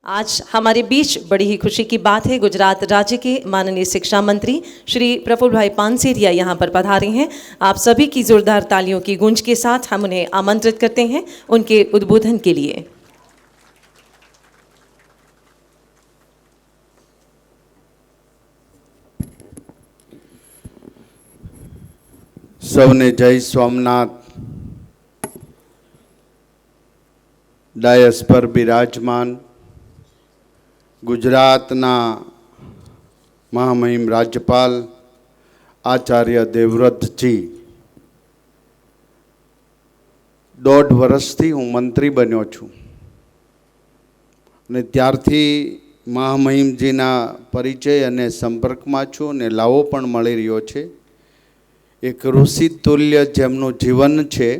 आज हमारे बीच बड़ी ही खुशी की बात है, गुजरात राज्य के माननीय शिक्षा मंत्री श्री प्रफुल्ल भाई पानसेरिया यहाँ पर पधारे हैं। आप सभी की जोरदार तालियों की गूंज के साथ हम उन्हें आमंत्रित करते हैं उनके उद्बोधन के लिए। સૌને જય સોમનાથ। ડાયસ પર બિરાજમાન ગુજરાતના મહામહિમ રાજ્યપાલ આચાર્ય દેવવ્રતજી, 1.5 વર્ષથી હું મંત્રી બન્યો છું અને ત્યારથી મહામહિમજીના પરિચય અને સંપર્કમાં છું અને લાવો પણ મળી રહ્યો છે। એક ઋષિ તુલ્ય જેમનું જીવન છે,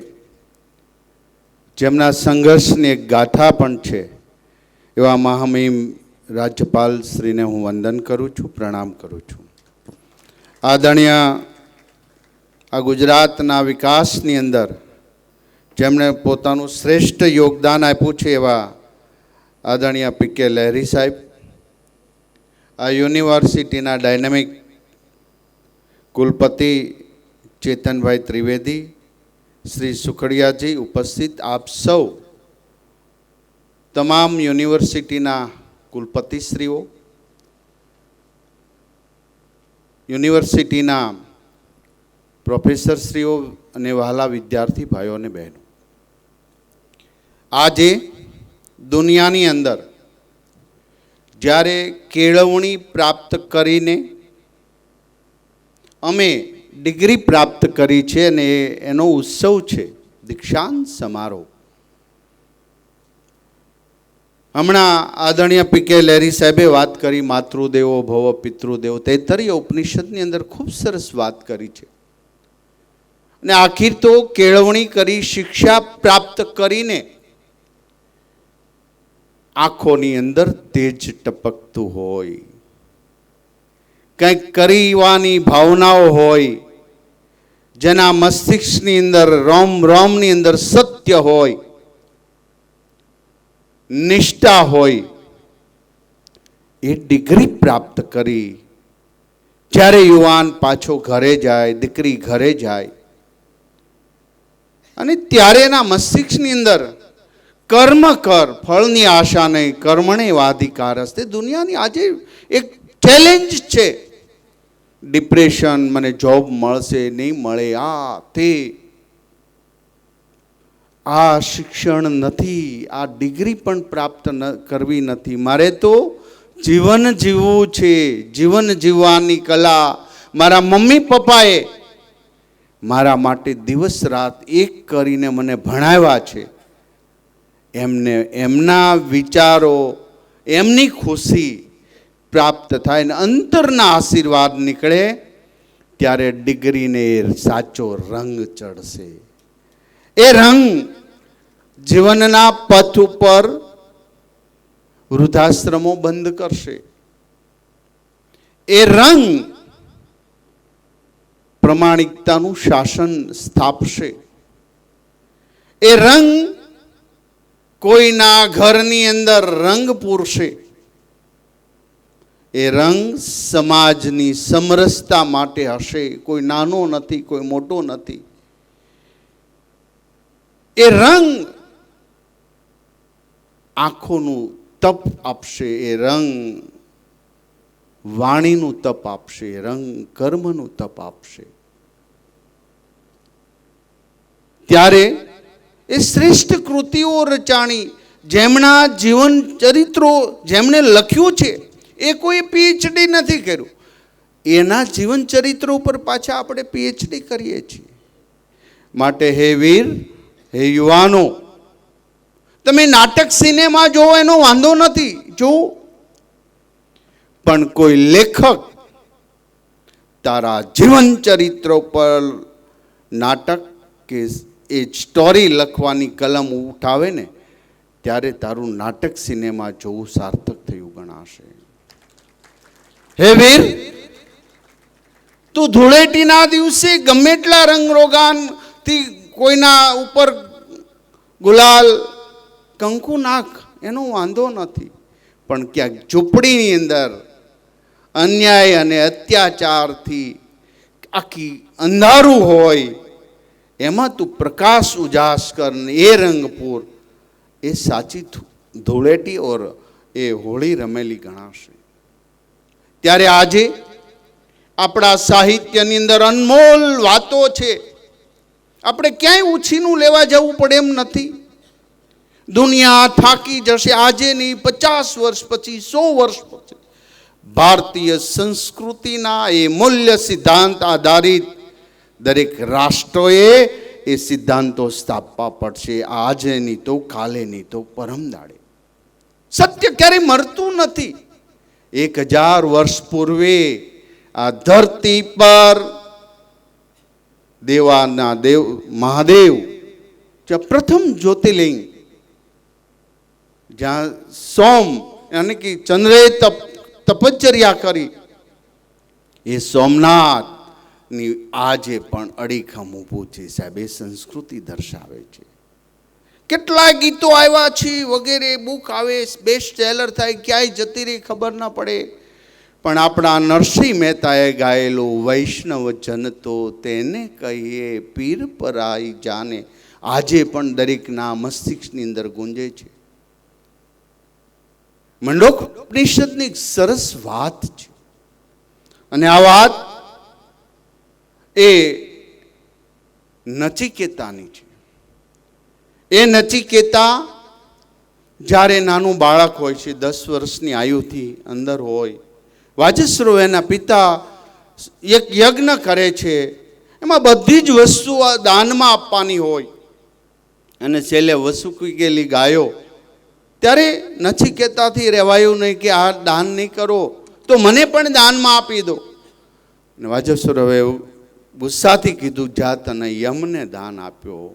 જેમના સંઘર્ષની એક ગાથા પણ છે, એવા મહામહિમ રાજ્યપાલ શ્રીને હું વંદન કરું છું, પ્રણામ કરું છું। આદરણીય આ ગુજરાતના વિકાસની અંદર જેમણે પોતાનું શ્રેષ્ઠ યોગદાન આપ્યું છે એવા આદરણીય પી.કે. લહેરી સાહેબ, આ યુનિવર્સિટીના ડાયનેમિક કુલપતિ ચેતનભાઈ ત્રિવેદી, શ્રી સુખડિયાજી, ઉપસ્થિત આપ સૌ, તમામ યુનિવર્સિટીના કુલપતિશ્રીઓ, યુનિવર્સિટીના પ્રોફેસરશ્રીઓ અને વહાલા વિદ્યાર્થી ભાઈઓ અને બહેનો, આજે દુનિયાની અંદર જ્યારે કેળવણી પ્રાપ્ત કરીને અમે ડિગ્રી પ્રાપ્ત કરી છે અને એનો ઉત્સવ છે દીક્ષાંત સમારોહ। હમણાં આદરણીય પી.કે. લહેરી સાહેબે વાત કરી માતૃદેવો ભવ પિતૃદેવો, તૈત્તરીય ઉપનિષદની અંદર ખૂબ સરસ વાત કરી છે અને આખીર તો કેળવણી કરી, શિક્ષા પ્રાપ્ત કરીને આંખોની અંદર તેજ ટપકતું હોય, કંઈક કરવાની ભાવનાઓ હોય, જેના મસ્તિષ્કની અંદર રોમ રોમની અંદર સત્ય હોય, નિષ્ઠા હોય, એ ડિગ્રી પ્રાપ્ત કરી જ્યારે યુવાન પાછો ઘરે જાય, દીકરી ઘરે જાય અને ત્યારે એના મસ્તિષ્કની અંદર કર્મ કર, ફળની આશા નહીં, કર્મણે વાધિકાર હસ્તે। દુનિયાની આજે એક ચેલેન્જ છે, ડિપ્રેશન, મને જોબ મળશે નહીં મળે, આ શિક્ષણ નથી, આ ડિગ્રી પણ પ્રાપ્ત કરવી નથી, મારે તો જીવન જીવવું છે, જીવન જીવવાની કલા મારા મમ્મી પપ્પાએ મારા માટે દિવસ રાત એક કરીને મને ભણાવ્યા છે, એમને એમના વિચારો, એમની ખુશી પ્રાપ્ત થાય ને અંતરના આશીર્વાદ નીકળે, ત્યારે ડિગ્રીને સાચો રંગ ચડશે। એ રંગ જીવનના પથ ઉપર વૃદ્ધાશ્રમો બંધ કરશે, એ રંગ પ્રમાણિકતાનું શાસન સ્થાપશે, એ રંગ કોઈના ઘરની અંદર રંગ પૂરશે, એ રંગ સમાજની સમરસતા માટે હશે, કોઈ નાનો નથી, કોઈ મોટો નથી। એ રંગ આંખોનું તપ આપશે, એ રંગ વાણીનું તપ આપશે, એ રંગ કર્મનું તપ આપશે। ત્યારે એ શ્રેષ્ઠ કૃતિઓ રચાણી, જેમના જીવન ચરિત્રો જેમણે લખ્યું છે, એ કોઈ પીએચડી નથી કર્યું, એના જીવન ચરિત્રો ઉપર પાછા આપણે પીએચડી કરીએ છીએ। માટે હે વીર, હે યુવાનો, તમે નાટક સિનેમા જોવો એનો વાંધો નથી, જો પણ કોઈ લેખક તારા જીવન ચરિત્રો પર નાટક કે એ સ્ટોરી લખવાની કલમ ઉઠાવે ને, ત્યારે તારું નાટક સિનેમા જોવું સાર્થક થયું ગણાશે। હે વીર, તું ધૂળેટીના દિવસે ગમે એટલા રંગરોગાનથી કોઈના ઉપર ગુલાલ કંકુ નાખ, એનો વાંધો નથી, પણ ક્યાંક ઝૂંપડીની અંદર અન્યાય અને અત્યાચારથી આખી અંધારું હોય, એમાં તું પ્રકાશ ઉજાસ કર ને એ રંગપુર, એ સાચી ધૂળેટી ઓર એ હોળી રમેલી ગણાશે. ત્યારે આજે આપણા સાહિત્યની અંદર અનમોલ વાતો છે. આપણે ક્યાંય ઉછીનું લેવા જવું પડે એમ નથી. દુનિયા થાકી જશે આજે નહીં, 50 વર્ષ પછી, 100 વર્ષ પછી ભારતીય સંસ્કૃતિના એ મૂલ્ય સિદ્ધાંત આધારિત દરેક રાષ્ટ્રોએ એ સિદ્ધાંતો સ્થાપવા પડશે. આજે નહીં તો કાલે, નહીં તો પરમ દાડે. સત્ય ક્યારેય મરતું નથી. 1000 વર્ષ પૂર્વે આ ધરતી પર દેવાના દેવ મહાદેવ, જ્યાં પ્રથમ જ્યોતિર્લિંગ, જ્યાં સોમ યાની કે ચંદ્રે તપશ્ચર્યા કરી, એ સોમનાથની આજે પણ અડીખમ ઊભું છે. સાહેબ, એ સંસ્કૃતિ દર્શાવે છે. કેટલાય ગીતો આવ્યા છે વગેરે, બુક આવે, બેસ્ટ સેલર થાય, ક્યાંય જતી રહી ખબર ન પડે. પણ આપણા નરસિંહ મહેતાએ ગાયેલું વૈષ્ણવ જન તો તેને કહીએ પીર પરાઈ જાને, આજે પણ દરેકના મસ્તિષ્કની અંદર ગુંજે છે. મંડોકપનિષદની એક સરસ વાત છે, અને આ વાત એ નચિકેતાની છે. એ નચિકેતા જ્યારે નાનું બાળક હોય છે, 10 વર્ષની આયુથી અંદર હોય, વાજસ્રો એના પિતા એક યજ્ઞ કરે છે, એમાં બધી જ વસ્તુ દાનમાં આપવાની હોય, અને છેલ્લે વસુકી ગયેલી ગાયો. ત્યારે નચિકેતાથી રહેવાયું નહીં કે આ દાન નહીં કરો તો મને પણ દાનમાં આપી દો. અને વાજસ્રોએ ગુસ્સાથી કીધું, જા તને યમને દાન આપ્યો.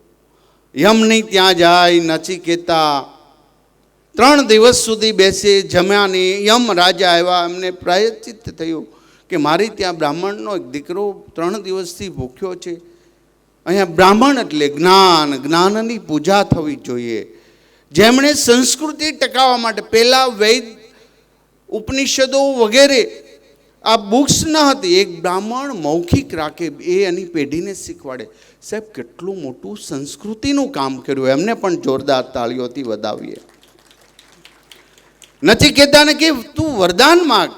યમની ત્યાં જાય. નચિકેતા 3 દિવસ સુધી બેસે, જમ્યા નહીં. યમ રાજા આવ્યા, એમને પ્રાયશ્ચિત થયું કે મારી ત્યાં બ્રાહ્મણનો એક દીકરો 3 દિવસથી ભૂખ્યો છે. અહીંયા બ્રાહ્મણ એટલે જ્ઞાન, જ્ઞાનની પૂજા થવી જોઈએ. જેમણે સંસ્કૃતિ ટકાવવા માટે, પહેલાં વૈદ ઉપનિષદો વગેરે આ બુક્સ ન હતી. એક બ્રાહ્મણ મૌખિક રાખે, એ એની પેઢીને શીખવાડે. સાહેબ, કેટલું મોટું સંસ્કૃતિનું કામ કર્યું. એમને પણ જોરદાર તાળીઓથી વધાવીએ. નચિકેતાને કે તું વરદાન માંગ.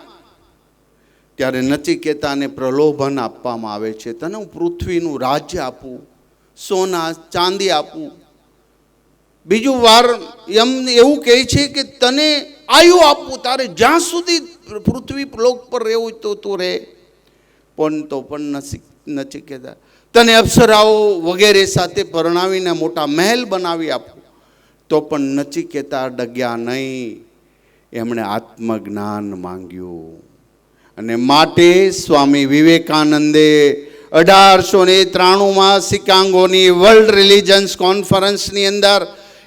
ત્યારે નચિકેતાને પ્રલોભન આપવામાં આવે છે, તને હું પૃથ્વીનું રાજ્ય આપું, સોના ચાંદી આપું. બીજું વાર એમ એવું કહે છે કે તને આયુ આપું, તારે જ્યાં સુધી પૃથ્વી લોક પર રહેવું તો તું રહે. તો પણ નચિકેતા, તને અપ્સરાઓ વગેરે સાથે પરણાવીને મોટા મહેલ બનાવી આપું. તો પણ નચિકેતા ડગ્યા નહીં. એમણે આત્મજ્ઞાન માંગ્યું. અને માટે સ્વામી વિવેકાનંદે 1893માં શિકાગોની વર્લ્ડ રિલિજન્સ કોન્ફરન્સની અંદર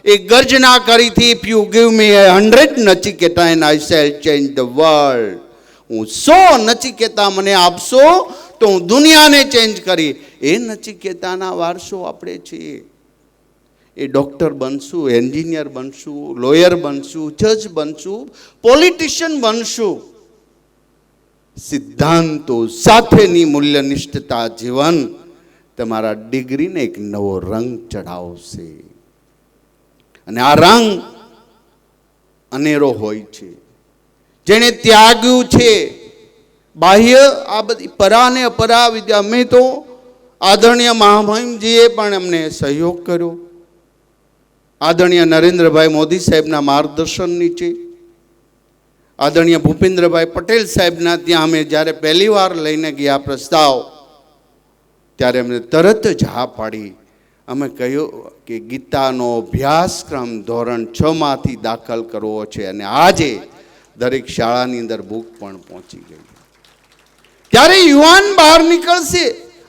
એક ગર્જના કરી હતી, if you give me 100 Nachiketa and I shell change the world. હું 100 નચિકેતા મને આપશો તો હું દુનિયાને ચેન્જ કરી. એ નચિકેતાના વારસો આપણે છીએ. એ ડૉક્ટર બનશું, એન્જિનિયર બનશું, લોયર બનશું, જજ બનશું, પોલિટિશિયન બનશું. સિદ્ધાંતો સાથેની મૂલ્યનિષ્ઠતા જીવન તમારા ડિગ્રીને એક નવો રંગ ચડાવશે. અને આ રંગ અનેરો હોય છે. જેણે ત્યાગ્યું છે બાહ્ય આ બધી પરા ને અપરા વિદ્યા. અમે તો આદરણીય મહામહિમજીએ પણ અમને સહયોગ કર્યો. આદરણીય નરેન્દ્રભાઈ મોદી સાહેબના માર્ગદર્શન નીચે, આદરણીય ભૂપેન્દ્રભાઈ પટેલ સાહેબના ત્યાં અમે જ્યારે પહેલી વાર લઈને ગયા પ્રસ્તાવ, ત્યારે અમને તરત જ હા પાડી. અમે કહ્યું કે ગીતાનો અભ્યાસક્રમ ધોરણ 6માંથી દાખલ કરવો છે. અને આજે દરેક શાળાની અંદર બુક પણ પહોંચી ગઈ. ત્યારે યુવાન બહાર નીકળશે.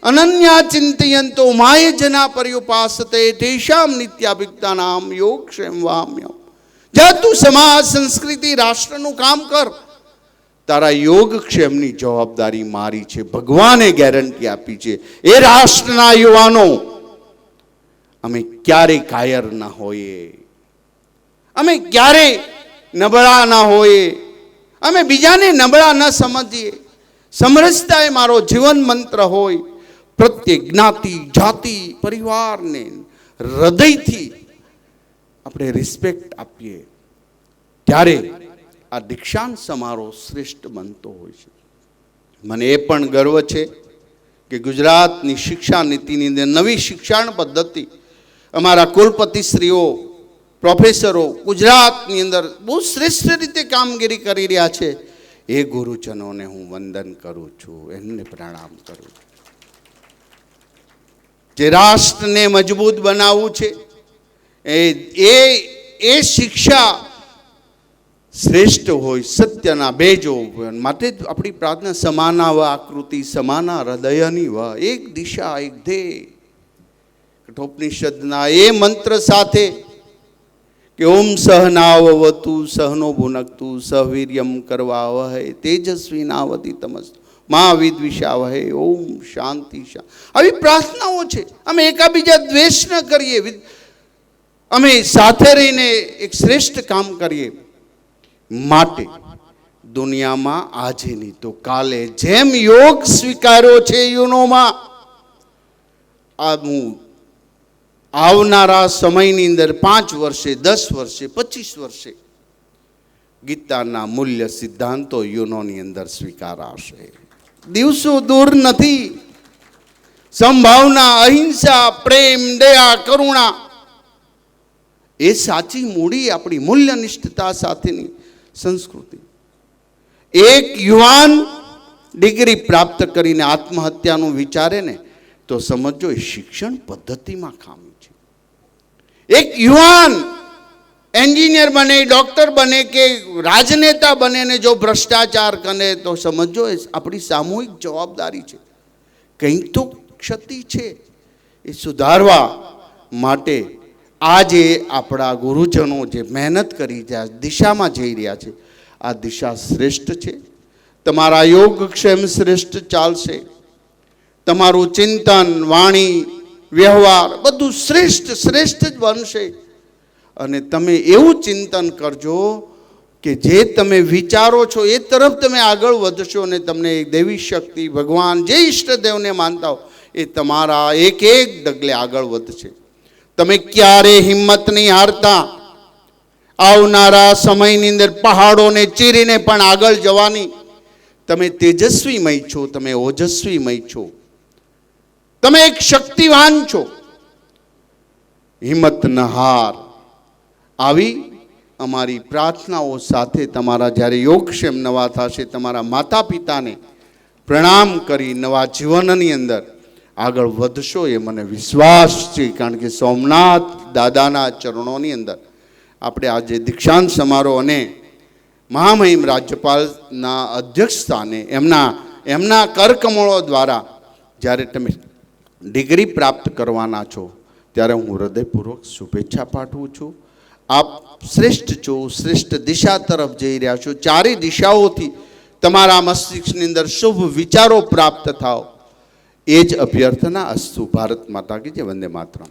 અનન્યા ચિંતયંતો માય જના પર્યુપાસતે તેષામ નિત્યાભિક્તાનામ યોગ ક્ષેમ વામ્યમ. જા તું સમાજ, સંસ્કૃતિ, રાષ્ટ્રનું કામ કર. તારા યોગક્ષેમની જવાબદારી મારી છે. ભગવાને ગેરંટી આપી છે. એ રાષ્ટ્રના યુવાનો અમે ક્યારેય કાયર ન હોઈએ. અમે ક્યારેય નબળા ન હોઈએ, અમે બીજાને નબળા ન સમજીએ. સમરસતા એ મારો જીવન મંત્ર હોય. પ્રત્યેક જ્ઞાતિ, જાતિ, પરિવારને હૃદયથી આપણે રિસ્પેક્ટ આપીએ, ત્યારે આ દીક્ષાંત સમારોહ શ્રેષ્ઠ બનતો હોય છે. મને એ પણ ગર્વ છે કે ગુજરાતની શિક્ષા નીતિની અંદર નવી શિક્ષણ પદ્ધતિ અમારા કુલપતિશ્રીઓ, પ્રોફેસરો ગુજરાતની અંદર બહુ શ્રેષ્ઠ રીતે કામગીરી કરી રહ્યા છે. એ ગુરુજનોને હું વંદન કરું છું, એમને પ્રણામ કરું છું. જે રાષ્ટ્રને મજબૂત બનાવવું છે એ શિક્ષા શ્રેષ્ઠ હોય, સત્યના બેજો હોય. માટે આપણી પ્રાર્થના સમાના વ આકૃતિ સમાના હૃદયની વ, એક દિશા એક ધ્યેય. કઠોપનિષદના એ મંત્ર સાથે કે ઓમ સહનાવવતુ સહનો ભુનક્તુ સહવીર્યમ કરવા વહે તેજસ્વીનાવતી તમસ્તુ મા વિદ્વિષાવહે ઓમ શાંતિ. આવી પ્રાર્થનાઓ છે. અમે એકાબીજા દ્વેષ ન કરીએ, અમે સાથે રહીને એક શ્રેષ્ઠ કામ કરીએ. માટે દુનિયામાં આજે નહીં તો કાલે જેમ યોગ સ્વીકાર્યો છે યુનોમાં, આ હું આવનારા સમયની અંદર 5 વર્ષે, 10 વર્ષે, 25 વર્ષે ગીતાના મૂલ્ય સિદ્ધાંતો યુનોની અંદર સ્વીકારાશે. દિવસો દૂર નથી. સંભાવના, અહિંસા, પ્રેમ, દયા, કરુણા એ સાચી મૂડી આપણી મૂલ્યનિષ્ઠતા સાથેની સંસ્કૃતિ. એક યુવાન ડિગ્રી પ્રાપ્ત કરીને આત્મહત્યાનું વિચારે ને તો સમજો એ શિક્ષણ પદ્ધતિમાં ખામી છે. એક યુવાન એન્જિનિયર બને, ડોક્ટર બને કે રાજનેતા બને ને જો ભ્રષ્ટાચાર કરે તો સમજો એ આપણી સામૂહિક જવાબદારી છે. કંઈક તો ક્ષતિ છે. એ સુધારવા માટે આજે આપણા ગુરુજનો જે મહેનત કરી રહ્યા, દિશામાં જઈ રહ્યા છે, આ દિશા શ્રેષ્ઠ છે. તમારા યોગક્ષેમ શ્રેષ્ઠ ચાલશે. તમારું ચિંતન, વાણી, વ્યવહાર બધું શ્રેષ્ઠ જ બનશે. અને તમે એવું ચિંતન કરજો કે જે તમે વિચારો છો એ તરફ તમે આગળ વધશો અને તમને દેવી શક્તિ, ભગવાન, જે ઈષ્ટદેવને માનતા હો એ તમારા એક એક ડગલે આગળ વધશે. તમે ક્યારે હિંમત નહીં હારતા. આવનારા સમયની અંદર પહાડોને ચીરીને પણ આગળ જવાની. તમે તેજસ્વીમય છો, તમે ઓજસ્વીમય છો, તમે એક શક્તિવાન છો. હિંમત ન હાર. આવી અમારી પ્રાર્થનાઓ સાથે તમારા જ્યારે યોગક્ષેમ નવા થશે, તમારા માતા પિતાને પ્રણામ કરી નવા જીવનની અંદર આગળ વધશો એ મને વિશ્વાસ છે. કારણ કે સોમનાથ દાદાના ચરણોની અંદર આપણે આજે દીક્ષાંત સમારોહ અને મહામહિમ રાજ્યપાલના અધ્યક્ષ સ્થાને એમના કરકમળો દ્વારા જ્યારે તમે ડિગ્રી પ્રાપ્ત કરવાના છો ત્યારે હું હૃદયપૂર્વક શુભેચ્છા પાઠવું છું. આપ શ્રેષ્ઠ છો, શ્રેષ્ઠ દિશા તરફ જઈ રહ્યા છો. ચારે દિશાઓથી તમારા મસ્તિષ્કની અંદર શુભ વિચારો પ્રાપ્ત થાવ, એ જ અભ્યર્થના. અસ્તુ. ભારત માતા કી જય. વંદે માતરમ.